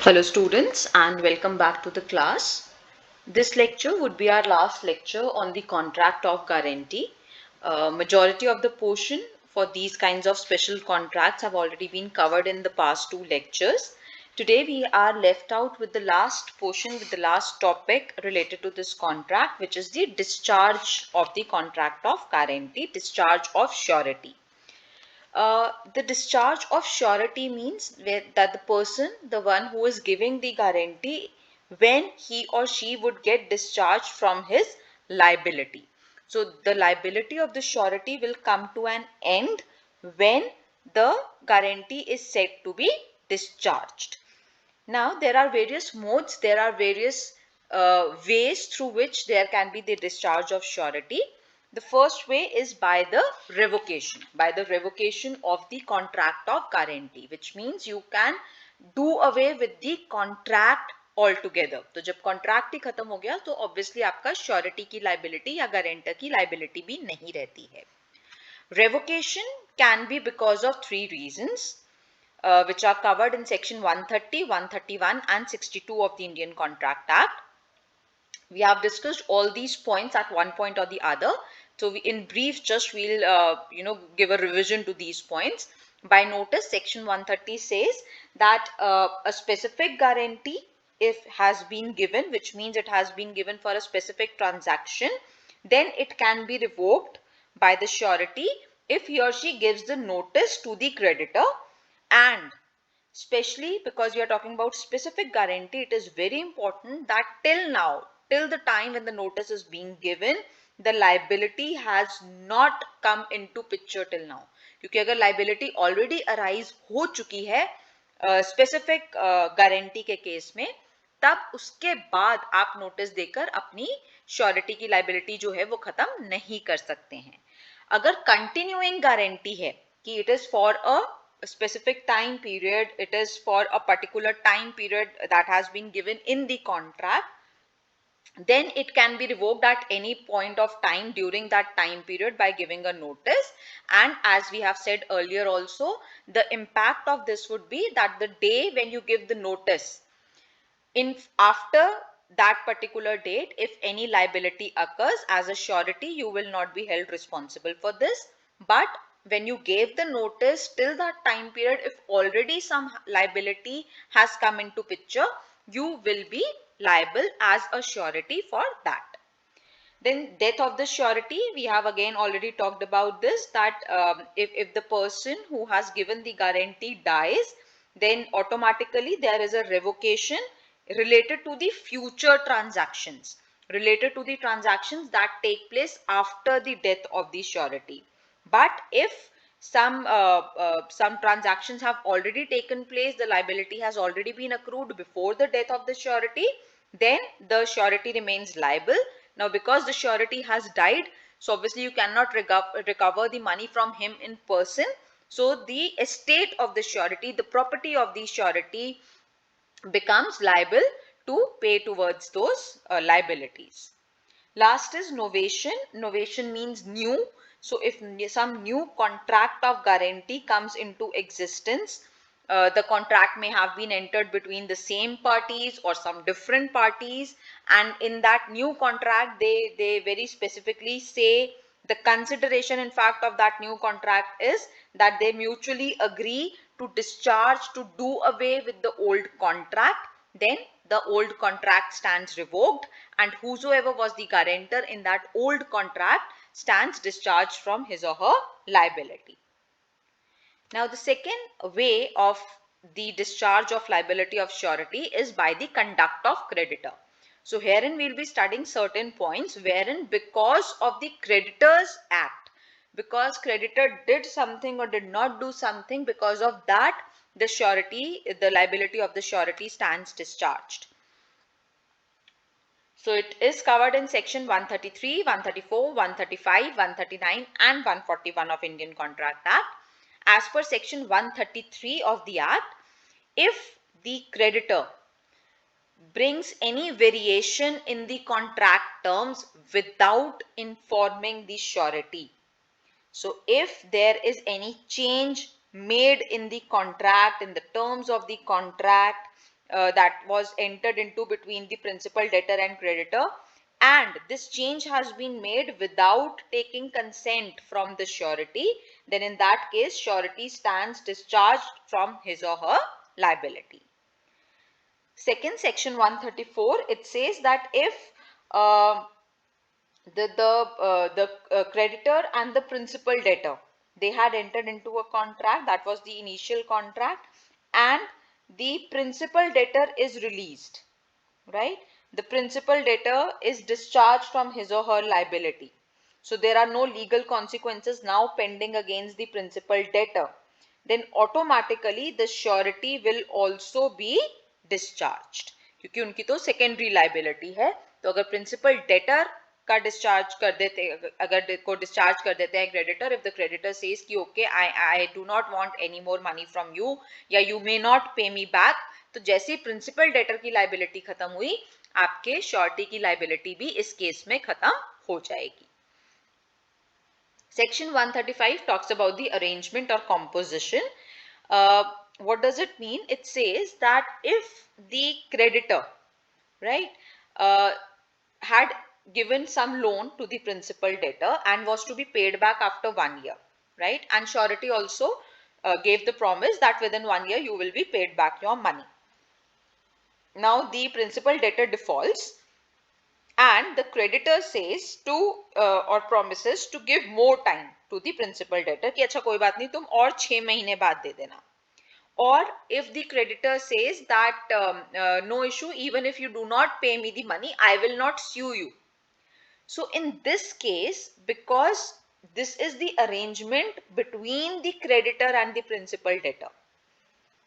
Hello students and welcome back to the class. This lecture would be our last lecture on the contract of guarantee. Majority of the portion for these kinds of special contracts have already been covered in the past two lectures. Today we are left out with the last portion, with the last topic related to this contract, which is the discharge of the contract of guarantee, discharge of surety. The discharge of surety means that the person, the one who is giving the guarantee, when he or she would get discharged from his liability. So the liability of the surety will come to an end when the guarantee is said to be discharged. Now there are various modes, there are various ways through which there can be the discharge of surety. The first way is by the revocation of the contract of guarantee, which means you can do away with the contract altogether. तो जब contract ही खत्म हो गया तो obviously आपका surety की liability या guarantor की liability भी नहीं रहती है. Revocation can be because of three reasons. Which are covered in section 130, 131 and 62 of the Indian Contract Act. We have discussed all these points at one point or the other. So in brief, just we'll give a revision to these points. By notice, section 130 says that a specific guarantee, if has been given, which means it has been given for a specific transaction, then it can be revoked by the surety if he or she gives the notice to the creditor. And especially because we are talking about specific guarantee, it is very important that till the time when the notice is being given, the liability has not come into picture till now. क्योंकि अगर liability already arise हो चुकी है specific guarantee के case में, तब उसके बाद आप नोटिस देकर अपनी श्योरिटी की लाइबिलिटी जो है वो खत्म नहीं कर सकते हैं. अगर कंटिन्यूइंग गारंटी है कि it is for a specific time period, it is for a particular time period that has been given in the contract, then it can be revoked at any point of time during that time period by giving a notice. And as we have said earlier also, the impact of this would be that the day when you give the notice, in after that particular date, if any liability occurs as a surety, you will not be held responsible for this. But when you gave the notice till that time period, if already some liability has come into picture, you will be liable as a surety for that. Then death of the surety, we have again already talked about this, that if the person who has given the guarantee dies, then automatically there is a revocation related to the future transactions, that take place after the death of the surety. But if some transactions have already taken place, the liability has already been accrued before the death of the surety, then the surety remains liable. Now because the surety has died, so obviously you cannot recover the money from him in person. So the estate of the surety, the property of the surety, becomes liable to pay towards those liabilities. Last is novation. Novation means new. So if some new contract of guarantee comes into existence, the contract may have been entered between the same parties or some different parties, and in that new contract they very specifically say the consideration in fact of that new contract is that they mutually agree to discharge, to do away with the old contract. Then the old contract stands revoked, and whosoever was the guarantor in that old contract stands discharged from his or her liability. Now the second way of the discharge of liability of surety is by the conduct of creditor. So herein we will be studying certain points wherein because of the creditors act, because creditor did something or did not do something, because of that the surety, the liability of the surety stands discharged. So it is covered in section 133, 134, 135, 139 and 141 of Indian Contract Act. As per section 133 of the Act, if the creditor brings any variation in the contract terms without informing the surety, so if there is any change made in the contract, in the terms of the contract, that was entered into between the principal, debtor and creditor, and this change has been made without taking consent from the surety, then in that case surety stands discharged from his or her liability. Second, section 134, it says that if the creditor and the principal debtor, they had entered into a contract, that was the initial contract, and the principal debtor is released, right? The principal debtor is discharged from his or her liability. So there are no legal consequences now pending against the principal debtor. Then automatically the surety will also be discharged, क्योंकि उनकी तो secondary liability है. तो अगर principal debtor का discharge कर देते, अगर को discharge कर देते हैं creditor, if the creditor says कि okay, I do not want any more money from you, या you may not pay me back, तो जैसे ही प्रिंसिपल डेटर की लाइबिलिटी खत्म हुई, आपके श्योरिटी की लाइबिलिटी भी इस केस में खत्म हो जाएगी. Section 135 talks about the arrangement or composition. What does it mean? It says that if the creditor, right, had given some loan to the principal debtor and was to be paid back after 1 year, right, and surety also gave the promise that within 1 year you will be paid back your money. Now the principal debtor defaults and the creditor says to or promises to give more time to the principal debtor कि अच्छा कोई बात नहीं, तुम और 6 महीने बाद दे देना. Or if the creditor says that no issue, even if you do not pay me the money, I will not sue you. So in this case, because this is the arrangement between the creditor and the principal debtor,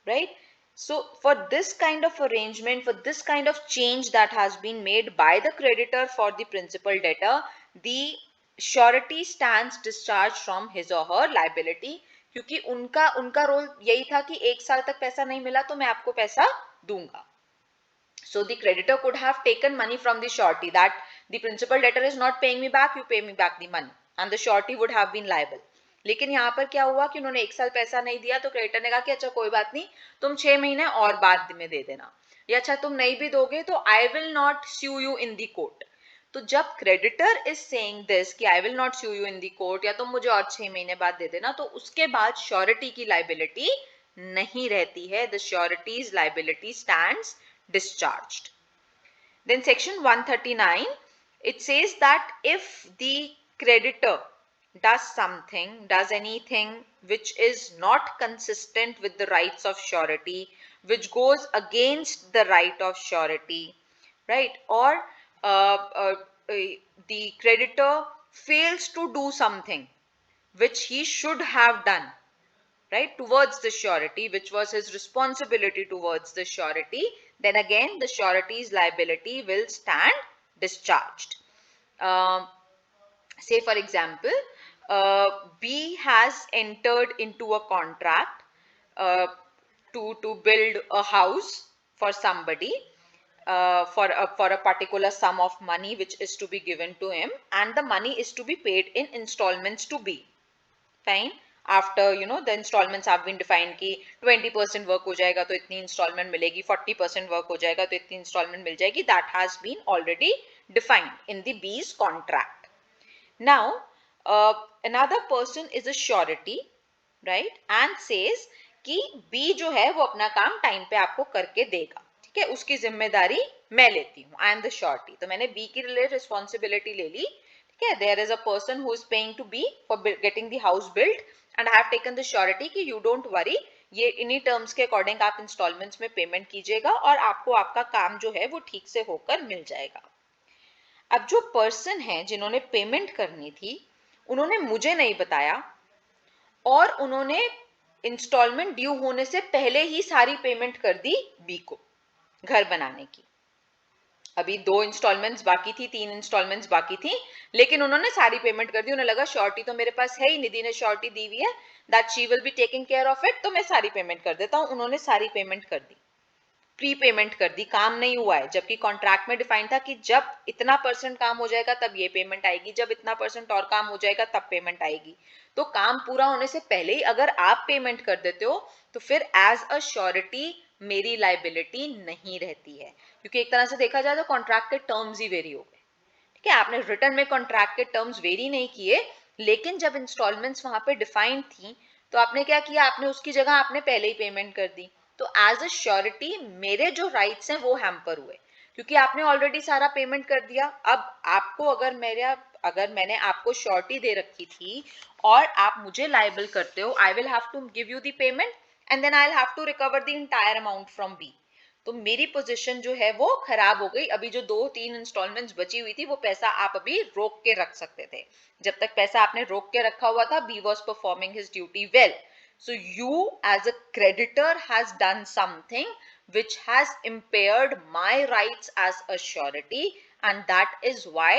right? So for this kind of arrangement, for this kind of change that has been made by the creditor for the principal debtor, the surety stands discharged from his or her liability, क्योंकि उनका role यही था कि 1 साल तक पैसा नहीं मिला तो मैं आपको पैसा दूंगा. So the creditor could have taken money from the surety that the principal debtor is not paying me back, you pay me back the money, and the surety would have been liable. लेकिन यहाँ पर क्या हुआ कि उन्होंने 1 साल पैसा नहीं दिया, तो क्रेडिटर ने कहा कि अच्छा कोई बात नहीं, तुम 6 महीने और बाद में दे देना, या अच्छा तुम नहीं भी दोगे तो I will not sue you in the court. तो जब क्रेडिटर इज सेइंग दिस कि I will not sue you in the court, या तुम मुझे और 6 महीने बाद दे देना, तो उसके बाद श्योरिटी की लाइबिलिटी नहीं रहती है. The sureties liability stands discharged. Then section 139, it says that if the creditor does anything which is not consistent with the rights of surety, which goes against the right of surety, right, or the creditor fails to do something which he should have done, right, towards the surety, which was his responsibility towards the surety, then again the surety's liability will stand discharged. Say for example, B has entered into a contract to build a house for somebody for a particular sum of money which is to be given to him, and the money is to be paid in installments to B. Fine. After the installments have been defined कि 20% work हो जाएगा तो इतनी instalment मिलेगी, 40% work हो जाएगा तो इतनी इंस्टॉलमेंट मिल जाएगी. That has been already defined in the बीज contract. Now another person is a surety, right, and says कि बी जो है वो अपना काम टाइम पे आपको करके देगा, ठीक है, उसकी जिम्मेदारी मैं लेती हूँ, आई एम द श्योरिटी. तो मैंने बी के लिए रिस्पॉन्सिबिलिटी ले ली, ठीक है. There is a person who is paying to B for getting the house built, and I have taken the surety कि यू डोंट वरी, ये इन्हीं टर्म्स के अकॉर्डिंग आप इंस्टॉलमेंट्स में पेमेंट कीजिएगा और आपको आपका काम जो है वो ठीक से होकर मिल जाएगा. अब जो पर्सन है जिन्होंने पेमेंट करनी थी, उन्होंने मुझे नहीं बताया और उन्होंने इंस्टॉलमेंट ड्यू होने से पहले ही सारी पेमेंट कर दी बी को घर बनाने की. अभी 2 इंस्टॉलमेंट्स बाकी थी, 3 इंस्टॉलमेंट्स बाकी थी, लेकिन उन्होंने सारी पेमेंट कर दी. उन्हें लगा श्योरिटी तो मेरे पास है ही, निधि ने श्योरिटी दी हुई है, that she will be taking care of it, तो मैं सारी पेमेंट कर देता हूं. उन्होंने सारी पेमेंट कर दी. प्री पेमेंट कर दी, काम नहीं हुआ है, जबकि कॉन्ट्रैक्ट में डिफाइन था कि जब इतना परसेंट काम हो जाएगा तब ये पेमेंट आएगी, जब इतना परसेंट और काम हो जाएगा तब पेमेंट आएगी। तो काम पूरा होने से पहले ही अगर आप पेमेंट कर देते हो तो फिर एज अ श्योरिटी मेरी लाइबिलिटी नहीं रहती है, क्योंकि एक तरह से देखा जाए तो कॉन्ट्रैक्ट के टर्म्स ही वेरी हो गए। ठीक है, आपने रिटर्न में कॉन्ट्रैक्ट के टर्म्स वेरी नहीं किए, लेकिन जब इंस्टॉलमेंट्स वहां पे डिफाइंड थी तो आपने क्या किया, आपने उसकी जगह आपने पहले ही पेमेंट कर दी। तो एज अ श्योरिटी मेरे जो राइट्स हैं वो हैम्पर हुए, क्योंकि आपने ऑलरेडी सारा पेमेंट कर दिया। अब आपको अगर मैंने आपको श्योरिटी दे रखी थी और आप मुझे लायबल करते हो, I will have to give you the payment and then I will have to recover the entire amount from B. तो मेरी पोजीशन जो है वो खराब हो गई। अभी जो 2-3 इंस्टॉलमेंट्स बची हुई थी वो पैसा आप अभी रोक के रख सकते थे। जब तक पैसा आपने रोक के रखा हुआ था, B was performing his duty well. So you as a creditor has done something which has impaired my rights as a surety, and that is why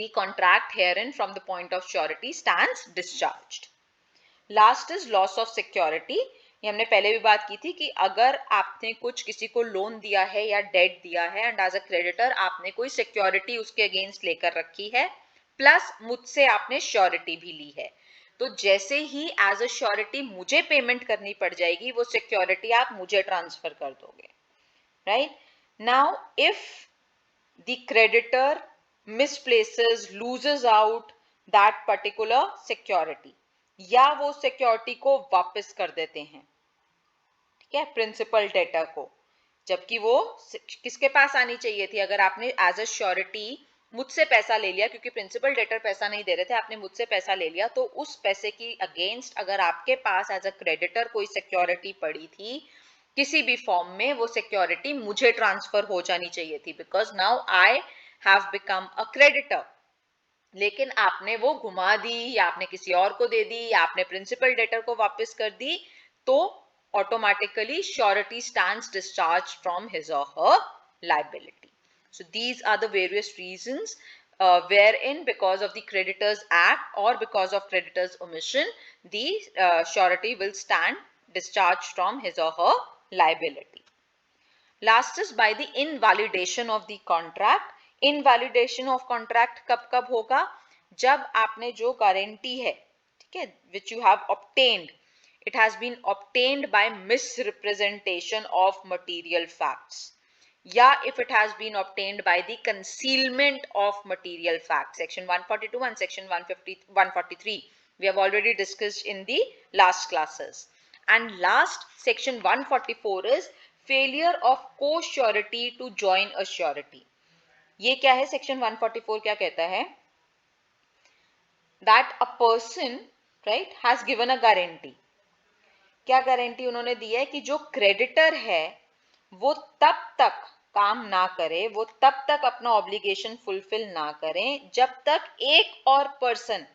the contract herein from the point of surety stands discharged. Last is loss of security. ये हमने पहले भी बात की थी कि अगर आपने कुछ किसी को लोन दिया है या डेट दिया है एंड एज अ क्रेडिटर आपने कोई सिक्योरिटी उसके अगेंस्ट लेकर रखी है, प्लस मुझसे आपने श्योरिटी भी ली है, तो जैसे ही एज अ श्योरिटी मुझे पेमेंट करनी पड़ जाएगी वो सिक्योरिटी आप मुझे ट्रांसफर कर दोगे, right? Now if the creditor misplaces, loses out that particular security, या वो सिक्योरिटी को वापस कर देते हैं, ठीक है, प्रिंसिपल डेटर को, जबकि वो किसके पास आनी चाहिए थी? अगर आपने एज अ श्योरिटी मुझसे पैसा ले लिया, क्योंकि प्रिंसिपल डेटर पैसा नहीं दे रहे थे, आपने मुझसे पैसा ले लिया, तो उस पैसे की अगेंस्ट अगर आपके पास एज अ क्रेडिटर कोई सिक्योरिटी पड़ी थी किसी भी फॉर्म में, वो सिक्योरिटी मुझे ट्रांसफर हो जानी चाहिए थी, because now I have become a creditor. लेकिन आपने वो घुमा दी, या आपने किसी और को दे दी, या आपने प्रिंसिपल डेटर को वापस कर दी, तो automatically surety stands discharged from his or her liability. So these are the various reasons wherein because of the creditors act or because of creditors omission, the surety will stand discharged from his or her liability. Last is by the invalidation of the contract. Invalidation of contract कब कब होगा? जब आपने जो guarantee है, ठीक है, which you have obtained, it has been obtained by misrepresentation of material facts, या if it has been obtained by the concealment of material facts. Section 142 and section 143 we have already discussed in the last classes. And last, section 144 is failure of co-surety to join a surety. ये क्या है? section 144 क्या कहता है? That a person, right, has given a guarantee. क्या guarantee उन्होंने दी है? कि जो क्रेडिटर है वो तब तक काम ना करे, वो तब तक अपना ऑब्लिगेशन फुलफिल ना करें जब तक एक और पर्सन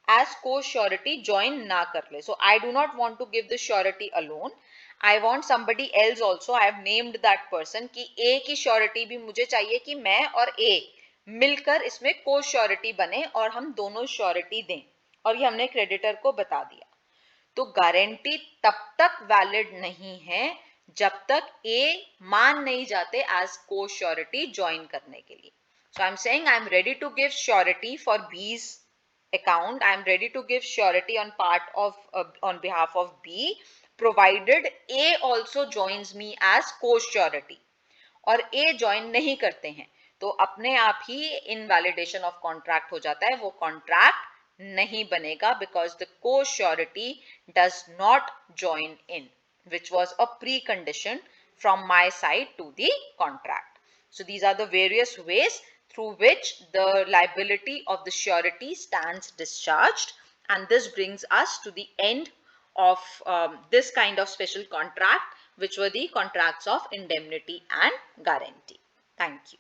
as co-surety join ना कर ले. So I do not want to give the surety alone. I want somebody else also. I have named that person कि A की surety भी मुझे चाहिए कि मैं और A मिलकर इसमें co-surety बने और हम दोनों surety दें, और ये हमने क्रेडिटर को बता दिया। तो गारंटी तब तक वैलिड नहीं है जब तक A मान नहीं जाते as co-surety join करने के लिए. So I'm saying I'm ready to give surety for B's account. I am ready to give surety on on behalf of B, provided A also joins me as co-surety. और A join नहीं करते हैं तो अपने आप ही invalidation of contract हो जाता है, वो contract नहीं बनेगा, because the co-surety does not join in, which was a precondition from my side to the contract. So these are the various ways through which the liability of the surety stands discharged, and this brings us to the end of this kind of special contract, which were the contracts of indemnity and guarantee. Thank you.